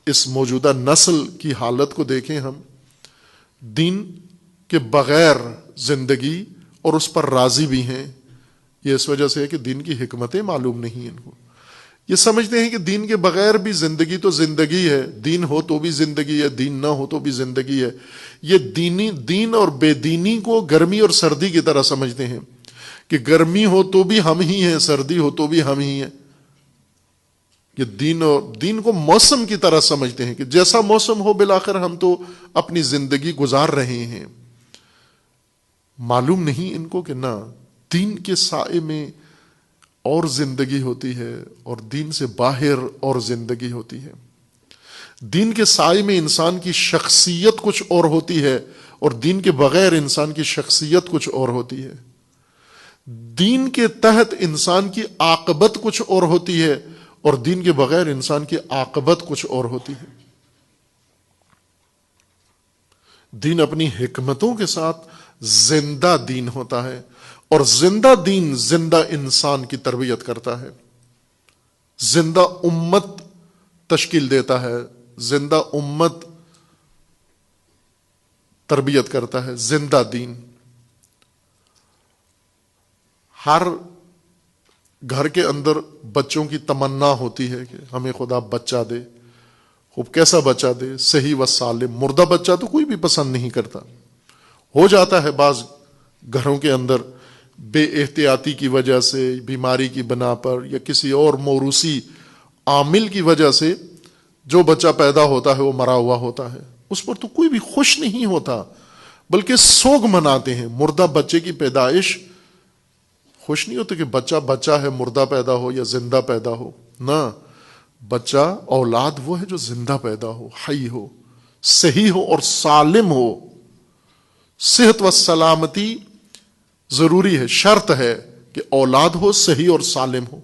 اس موجودہ نسل کی حالت کو دیکھیں ہم، دین کے بغیر زندگی اور اس پر راضی بھی ہیں. یہ اس وجہ سے ہے کہ دین کی حکمتیں معلوم نہیں ان کو. یہ سمجھتے ہیں کہ دین کے بغیر بھی زندگی تو زندگی ہے، دین ہو تو بھی زندگی ہے، دین نہ ہو تو بھی زندگی ہے. یہ دین اور بے دینی کو گرمی اور سردی کی طرح سمجھتے ہیں کہ گرمی ہو تو بھی ہم ہی ہیں، سردی ہو تو بھی ہم ہی ہیں. یہ دین کو موسم کی طرح سمجھتے ہیں کہ جیسا موسم ہو بالآخر ہم تو اپنی زندگی گزار رہے ہیں. معلوم نہیں ان کو کہ نہ، دین کے سائے میں اور زندگی ہوتی ہے اور دین سے باہر اور زندگی ہوتی ہے. دین کے سائے میں انسان کی شخصیت کچھ اور ہوتی ہے اور دین کے بغیر انسان کی شخصیت کچھ اور ہوتی ہے. دین کے تحت انسان کی عاقبت کچھ اور ہوتی ہے اور دین کے بغیر انسان کی عاقبت کچھ اور ہوتی ہے. دین اپنی حکمتوں کے ساتھ زندہ دین ہوتا ہے اور زندہ دین زندہ انسان کی تربیت کرتا ہے، زندہ امت تشکیل دیتا ہے، زندہ امت تربیت کرتا ہے. زندہ دین. ہر گھر کے اندر بچوں کی تمنا ہوتی ہے کہ ہمیں خدا بچہ دے. خوب کیسا بچہ دے؟ صحیح و سالم. مردہ بچہ تو کوئی بھی پسند نہیں کرتا. ہو جاتا ہے بعض گھروں کے اندر بے احتیاطی کی وجہ سے، بیماری کی بنا پر یا کسی اور موروثی عامل کی وجہ سے جو بچہ پیدا ہوتا ہے وہ مرا ہوا ہوتا ہے. اس پر تو کوئی بھی خوش نہیں ہوتا بلکہ سوگ مناتے ہیں. مردہ بچے کی پیدائش خوش نہیں ہوتے کہ بچہ ہے، مردہ پیدا ہو یا زندہ پیدا ہو. نہ، بچہ اولاد وہ ہے جو زندہ پیدا ہو، حی ہو، صحیح ہو اور سالم ہو. صحت و سلامتی ضروری ہے، شرط ہے کہ اولاد ہو صحیح اور سالم ہو.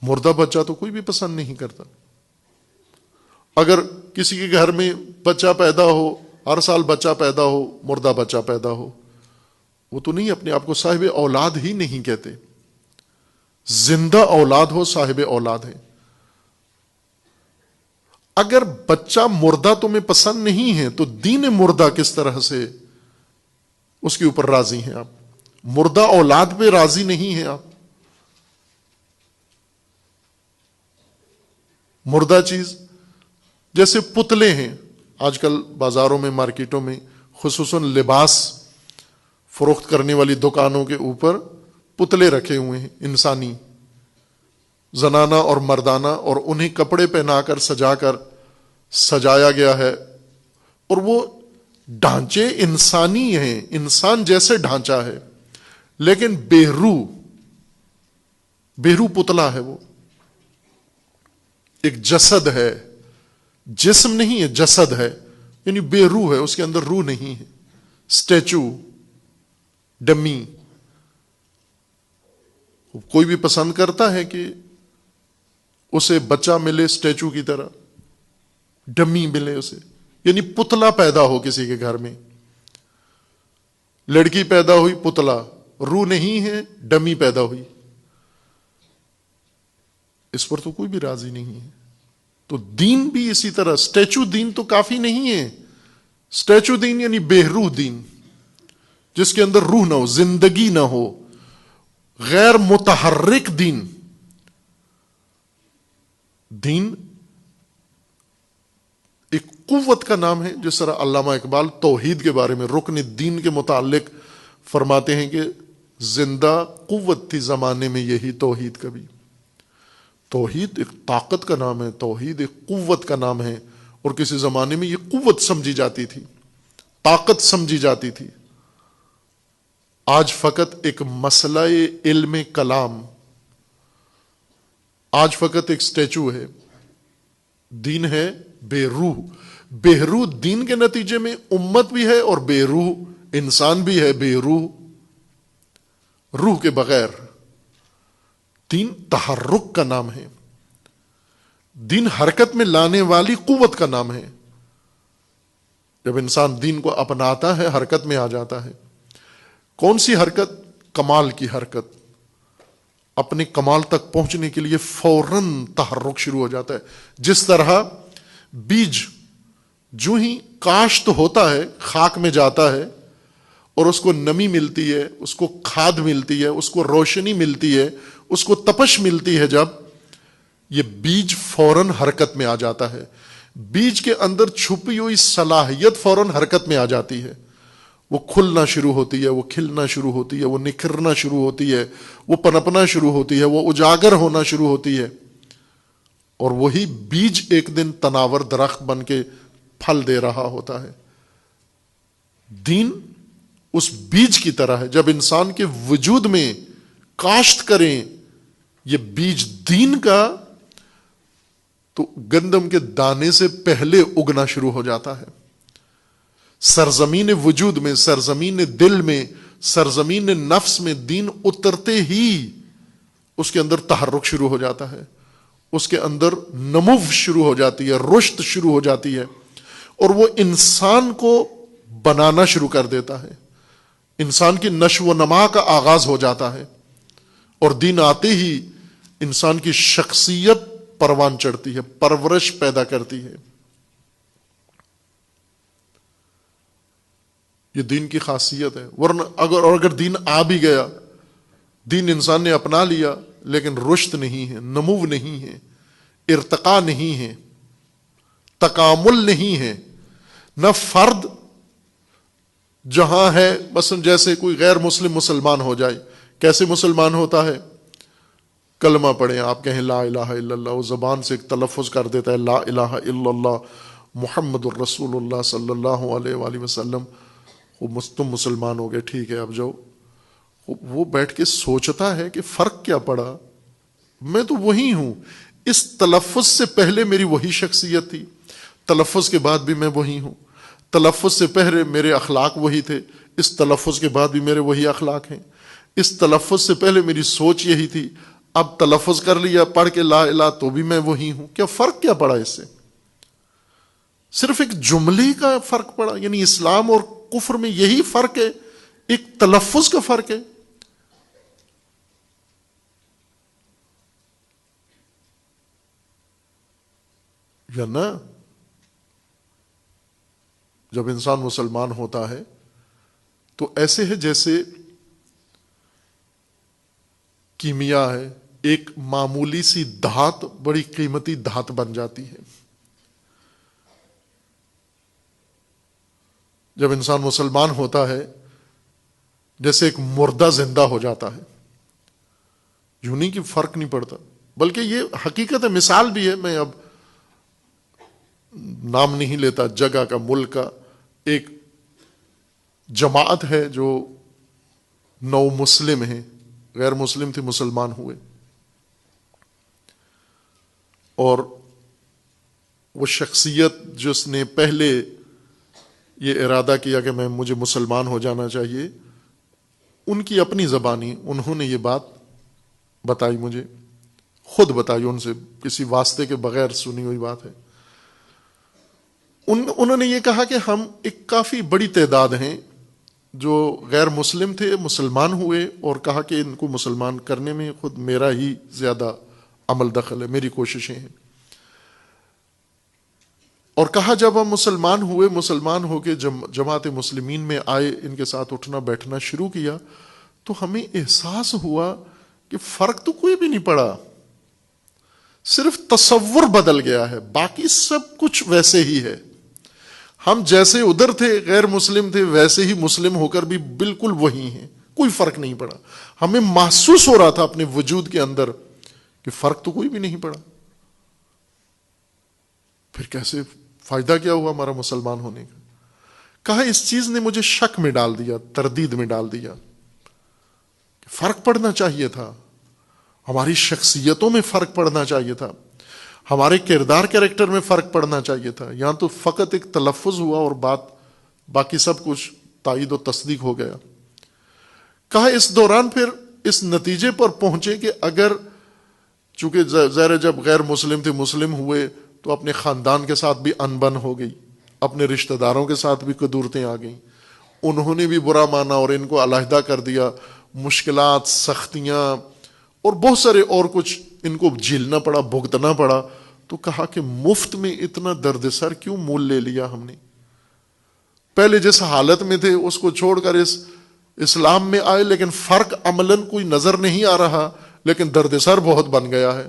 مردہ بچہ تو کوئی بھی پسند نہیں کرتا. اگر کسی کے گھر میں بچہ پیدا ہو، ہر سال بچہ پیدا ہو، مردہ بچہ پیدا ہو، وہ تو نہیں، اپنے آپ کو صاحب اولاد ہی نہیں کہتے. زندہ اولاد ہو صاحب اولاد ہے. اگر بچہ مردہ تمہیں پسند نہیں ہے تو دین مردہ کس طرح سے اس کے اوپر راضی ہیں آپ؟ مردہ اولاد پہ راضی نہیں ہیں آپ. مردہ چیز جیسے پتلے ہیں، آج کل بازاروں میں، مارکیٹوں میں، خصوصاً لباس فروخت کرنے والی دکانوں کے اوپر پتلے رکھے ہوئے ہیں انسانی، زنانہ اور مردانہ، اور انہیں کپڑے پہنا کر سجایا گیا ہے. اور وہ ڈھانچے انسانی ہیں، انسان جیسے ڈھانچہ ہے لیکن بہرو پتلا ہے. وہ ایک جسد ہے، جسم نہیں ہے، جسد ہے، یعنی بے روح ہے، اس کے اندر روح نہیں ہے. Statue, dummy. کوئی بھی پسند کرتا ہے کہ اسے بچہ ملے اسٹیچو کی طرح، ڈمی ملے اسے، یعنی پتلا پیدا ہو کسی کے گھر میں. لڑکی پیدا ہوئی پتلا، روح نہیں ہے، ڈمی پیدا ہوئی. اس پر تو کوئی بھی راضی نہیں ہے. تو دین بھی اسی طرح. اسٹیچو دین تو کافی نہیں ہے. اسٹیچو دین یعنی بے روح دین، جس کے اندر روح نہ ہو، زندگی نہ ہو، غیر متحرک دین. دین ایک قوت کا نام ہے، جس طرح علامہ اقبال توحید کے بارے میں رکن دین کے متعلق فرماتے ہیں کہ زندہ قوت تھی زمانے میں یہی توحید. کبھی توحید ایک طاقت کا نام ہے، توحید ایک قوت کا نام ہے، اور کسی زمانے میں یہ قوت سمجھی جاتی تھی، طاقت سمجھی جاتی تھی. آج فقط ایک مسئلہ علم کلام، آج فقط ایک اسٹیچو ہے. دین ہے بے روح. بے روح دین کے نتیجے میں امت بھی ہے اور بے روح انسان بھی ہے. بے روح، روح کے بغیر. دین تحرک کا نام ہے، دین حرکت میں لانے والی قوت کا نام ہے. جب انسان دین کو اپناتا ہے حرکت میں آ جاتا ہے. کون سی حرکت؟ کمال کی حرکت. اپنے کمال تک پہنچنے کے لیے فوراً تحرک شروع ہو جاتا ہے. جس طرح بیج جو ہی کاشت ہوتا ہے، خاک میں جاتا ہے اور اس کو نمی ملتی ہے، اس کو کھاد ملتی ہے، اس کو روشنی ملتی ہے، اس کو تپش ملتی ہے، جب یہ بیج فوراً حرکت میں آ جاتا ہے. بیج کے اندر چھپی ہوئی صلاحیت فوراً حرکت میں آ جاتی ہے. وہ کھلنا شروع ہوتی ہے، وہ کھلنا شروع ہوتی ہے، وہ نکھرنا شروع ہوتی ہے، وہ پنپنا شروع ہوتی ہے، وہ اجاگر ہونا شروع ہوتی ہے. اور وہی بیج ایک دن تناور درخت بن کے پھل دے رہا ہوتا ہے. دین اس بیج کی طرح ہے. جب انسان کے وجود میں کاشت کریں یہ بیج دین کا، تو گندم کے دانے سے پہلے اگنا شروع ہو جاتا ہے. سرزمین وجود میں، سرزمین دل میں، سرزمین نفس میں دین اترتے ہی اس کے اندر تحرک شروع ہو جاتا ہے، اس کے اندر نمو شروع ہو جاتی ہے، رشد شروع ہو جاتی ہے، اور وہ انسان کو بنانا شروع کر دیتا ہے. انسان کی نشو و نما کا آغاز ہو جاتا ہے، اور دین آتے ہی انسان کی شخصیت پروان چڑھتی ہے، پرورش پیدا کرتی ہے. یہ دین کی خاصیت ہے. ورنہ اگر دین آ بھی گیا، دین انسان نے اپنا لیا، لیکن رشد نہیں ہے، نمو نہیں ہے، ارتقاء نہیں ہے، تکامل نہیں ہے. نہ فرد جہاں ہے، مثلا جیسے کوئی غیر مسلم مسلمان ہو جائے، کیسے مسلمان ہوتا ہے؟ کلمہ پڑھیں، آپ کہیں لا الہ الا اللہ، وہ زبان سے ایک تلفظ کر دیتا ہے لا الہ الا اللہ محمد الرسول اللہ صلی اللہ علیہ وآلہ وسلم، تم مسلمان ہو گئے، ٹھیک ہے اب جاؤ. وہ بیٹھ کے سوچتا ہے کہ فرق کیا پڑا، میں تو وہی ہوں. اس تلفظ سے پہلے میری وہی شخصیت تھی، تلفظ کے بعد بھی میں وہی ہوں. تلفظ سے پہلے میرے اخلاق وہی تھے، اس تلفظ کے بعد بھی میرے وہی اخلاق ہیں. اس تلفظ سے پہلے میری سوچ یہی تھی، اب تلفظ کر لیا پڑھ کے لا الہ تو بھی میں وہی ہوں. کیا فرق کیا پڑا اس سے؟ صرف ایک جملے کا فرق پڑا. یعنی اسلام اور کفر میں یہی فرق ہے، ایک تلفظ کا فرق ہے. یا نہ؟ جب انسان مسلمان ہوتا ہے تو ایسے ہے جیسے کیمیا ہے، ایک معمولی سی دھات بڑی قیمتی دھات بن جاتی ہے. جب انسان مسلمان ہوتا ہے جیسے ایک مردہ زندہ ہو جاتا ہے. یوں نہیں کہ فرق نہیں پڑتا، بلکہ یہ حقیقت ہے، مثال بھی ہے. میں اب نام نہیں لیتا جگہ کا، ملک کا. ایک جماعت ہے جو نو مسلم ہیں، غیر مسلم تھے، مسلمان ہوئے، اور وہ شخصیت جس نے پہلے یہ ارادہ کیا کہ مجھے مسلمان ہو جانا چاہیے، ان کی اپنی زبانی انہوں نے یہ بات بتائی، مجھے خود بتائی، ان سے کسی واسطے کے بغیر سنی ہوئی بات ہے. انہوں نے یہ کہا کہ ہم ایک کافی بڑی تعداد ہیں جو غیر مسلم تھے، مسلمان ہوئے، اور کہا کہ ان کو مسلمان کرنے میں خود میرا ہی زیادہ عمل دخل ہے، میری کوششیں ہیں. اور کہا جب ہم مسلمان ہوئے، مسلمان ہو کے جماعت مسلمین میں آئے، ان کے ساتھ اٹھنا بیٹھنا شروع کیا، تو ہمیں احساس ہوا کہ فرق تو کوئی بھی نہیں پڑا، صرف تصور بدل گیا ہے، باقی سب کچھ ویسے ہی ہے. ہم جیسے ادھر تھے غیر مسلم تھے، ویسے ہی مسلم ہو کر بھی بالکل وہی ہیں، کوئی فرق نہیں پڑا. ہمیں محسوس ہو رہا تھا اپنے وجود کے اندر کہ فرق تو کوئی بھی نہیں پڑا. پھر کیسے فائدہ کیا ہوا ہمارا مسلمان ہونے کا؟ کہا اس چیز نے مجھے شک میں ڈال دیا، تردید میں ڈال دیا کہ فرق پڑنا چاہیے تھا، ہماری شخصیتوں میں فرق پڑنا چاہیے تھا، ہمارے کردار کیریکٹر میں فرق پڑنا چاہیے تھا. یہاں تو فقط ایک تلفظ ہوا اور باقی سب کچھ تائید و تصدیق ہو گیا. کہا اس دوران پھر اس نتیجے پر پہنچے کہ اگر چونکہ ظاہر جب غیر مسلم تھے، مسلم ہوئے، تو اپنے خاندان کے ساتھ بھی انبن ہو گئی، اپنے رشتہ داروں کے ساتھ بھی قدورتیں آ گئیں، انہوں نے بھی برا مانا اور ان کو علیحدہ کر دیا، مشکلات، سختیاں اور بہت سارے اور کچھ ان کو جھیلنا پڑا، بھگتنا پڑا. تو کہا کہ مفت میں اتنا درد سر کیوں مول لے لیا ہم نے؟ پہلے جس حالت میں تھے اس کو چھوڑ کر اسلام میں آئے، لیکن فرق عملاً کوئی نظر نہیں آ رہا، لیکن درد سر بہت بن گیا ہے۔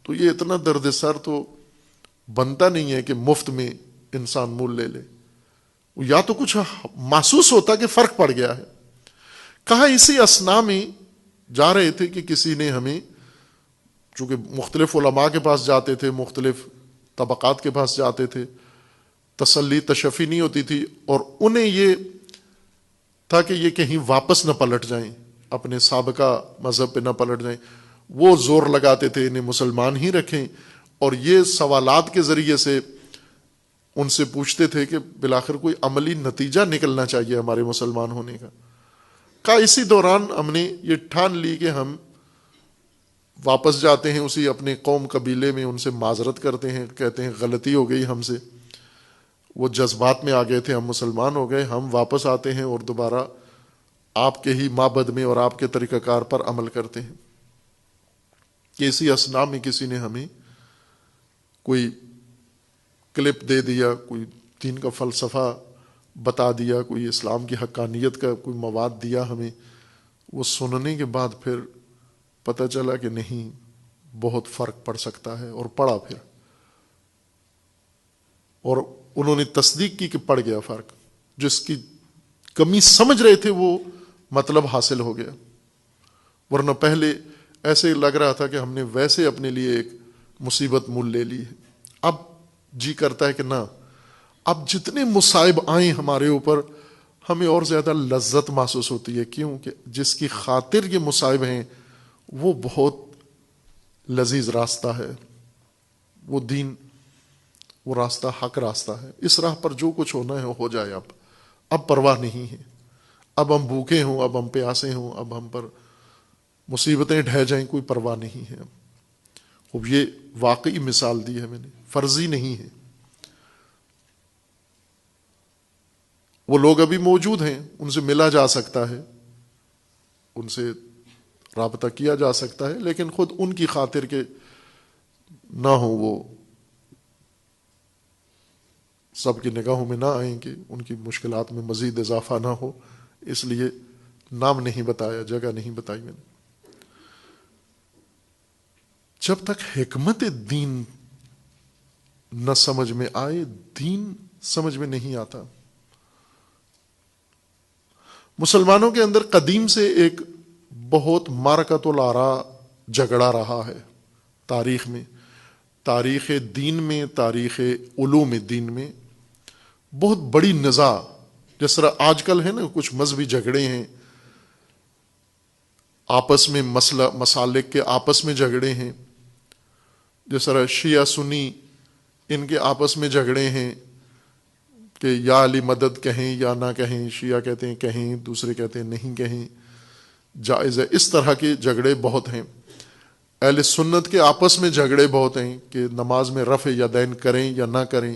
تو یہ اتنا درد سر تو بنتا نہیں ہے کہ مفت میں انسان مول لے لے، یا تو کچھ محسوس ہوتا کہ فرق پڑ گیا ہے۔ کہا اسی اثنا میں جا رہے تھے کہ کسی نے ہمیں، چونکہ مختلف علماء کے پاس جاتے تھے، مختلف طبقات کے پاس جاتے تھے، تسلی تشفی نہیں ہوتی تھی، اور انہیں یہ تھا کہ یہ کہیں واپس نہ پلٹ جائیں، اپنے سابقہ مذہب پہ نہ پلٹ جائیں۔ وہ زور لگاتے تھے انہیں مسلمان ہی رکھیں، اور یہ سوالات کے ذریعے سے ان سے پوچھتے تھے کہ بالآخر کوئی عملی نتیجہ نکلنا چاہیے ہمارے مسلمان ہونے کا۔ کہا اسی دوران ہم نے یہ ٹھان لی کہ ہم واپس جاتے ہیں اسی اپنے قوم قبیلے میں، ان سے معذرت کرتے ہیں، کہتے ہیں غلطی ہو گئی ہم سے، وہ جذبات میں آ گئے تھے، ہم مسلمان ہو گئے، ہم واپس آتے ہیں اور دوبارہ آپ کے ہی معبد میں اور آپ کے طریقہ کار پر عمل کرتے ہیں۔ کہ اسی اثنا میں کسی نے ہمیں کوئی کلپ دے دیا، کوئی دین کا فلسفہ بتا دیا، کوئی اسلام کی حقانیت کا کوئی مواد دیا ہمیں۔ وہ سننے کے بعد پھر پتہ چلا کہ نہیں، بہت فرق پڑ سکتا ہے، اور پڑا پھر، اور انہوں نے تصدیق کی کہ پڑ گیا فرق، جس کی کمی سمجھ رہے تھے وہ مطلب حاصل ہو گیا۔ ورنہ پہلے ایسے لگ رہا تھا کہ ہم نے ویسے اپنے لیے ایک مصیبت مول لے لی ہے۔ اب جی کرتا ہے کہ نہ، اب جتنے مصائب آئیں ہمارے اوپر ہمیں اور زیادہ لذت محسوس ہوتی ہے۔ کیوں کہ جس کی خاطر یہ مصائب ہیں وہ بہت لذیذ راستہ ہے، وہ دین، وہ راستہ حق راستہ ہے، اس راہ پر جو کچھ ہونا ہے ہو جائے۔ اب پرواہ نہیں ہے، اب ہم بھوکے ہوں، اب ہم پیاسے ہوں، اب ہم پر مصیبتیں ڈھہ جائیں، کوئی پرواہ نہیں ہے۔ اب یہ واقعی مثال دی ہے میں نے، فرضی نہیں ہے۔ وہ لوگ ابھی موجود ہیں، ان سے ملا جا سکتا ہے، ان سے رابطہ کیا جا سکتا ہے، لیکن خود ان کی خاطر کے نہ ہو، وہ سب کی نگاہوں میں نہ آئیں کہ ان کی مشکلات میں مزید اضافہ نہ ہو، اس لیے نام نہیں بتایا، جگہ نہیں بتائی میں نے۔ جب تک حکمت دین نہ سمجھ میں آئے، دین سمجھ میں نہیں آتا۔ مسلمانوں کے اندر قدیم سے ایک بہت معرکۃ الآراء جھگڑا رہا ہے تاریخ میں، تاریخ دین میں، تاریخ علوم دین میں بہت بڑی نزاع۔ جس طرح آج کل ہے نا کچھ مذہبی جھگڑے ہیں، آپس میں مسالک کے آپس میں جھگڑے ہیں، جس طرح شیعہ سنی ان کے آپس میں جھگڑے ہیں کہ یا علی مدد کہیں یا نہ کہیں، شیعہ کہتے ہیں کہیں، دوسرے کہتے ہیں نہیں کہیں، جائز ہے۔ اس طرح کے جھگڑے بہت ہیں۔ اہل سنت کے آپس میں جھگڑے بہت ہیں کہ نماز میں رفع یدین کریں یا نہ کریں۔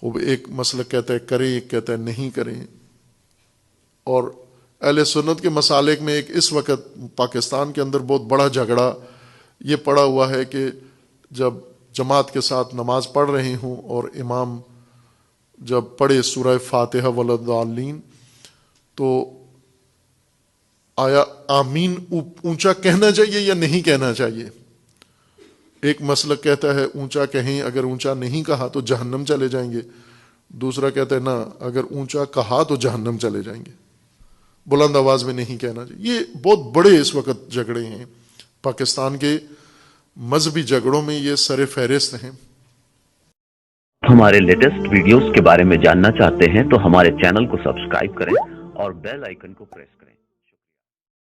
وہ ایک مسلک کہتا ہے کریں، ایک کہتا ہے نہیں کریں۔ اور اہل سنت کے مسالک میں ایک اس وقت پاکستان کے اندر بہت بڑا جھگڑا یہ پڑا ہوا ہے کہ جب جماعت کے ساتھ نماز پڑھ رہے ہوں اور امام جب پڑھے سورہ فاتحہ والضالین، تو آیا آمین اونچا کہنا چاہیے یا نہیں کہنا چاہیے؟ ایک مسلک کہتا ہے اونچا کہیں، اگر اونچا نہیں کہا تو جہنم چلے جائیں گے۔ دوسرا کہتا ہے نہ، اگر اونچا کہا تو جہنم چلے جائیں گے، بلند آواز میں نہیں کہنا چاہیے۔ یہ بہت بڑے اس وقت جھگڑے ہیں پاکستان کے مذہبی جھگڑوں میں، یہ سر فہرست ہیں۔ ہمارے لیٹسٹ ویڈیوز کے بارے میں جاننا چاہتے ہیں تو ہمارے چینل کو سبسکرائب کریں اور بیل آئیکن کو پریس کریں۔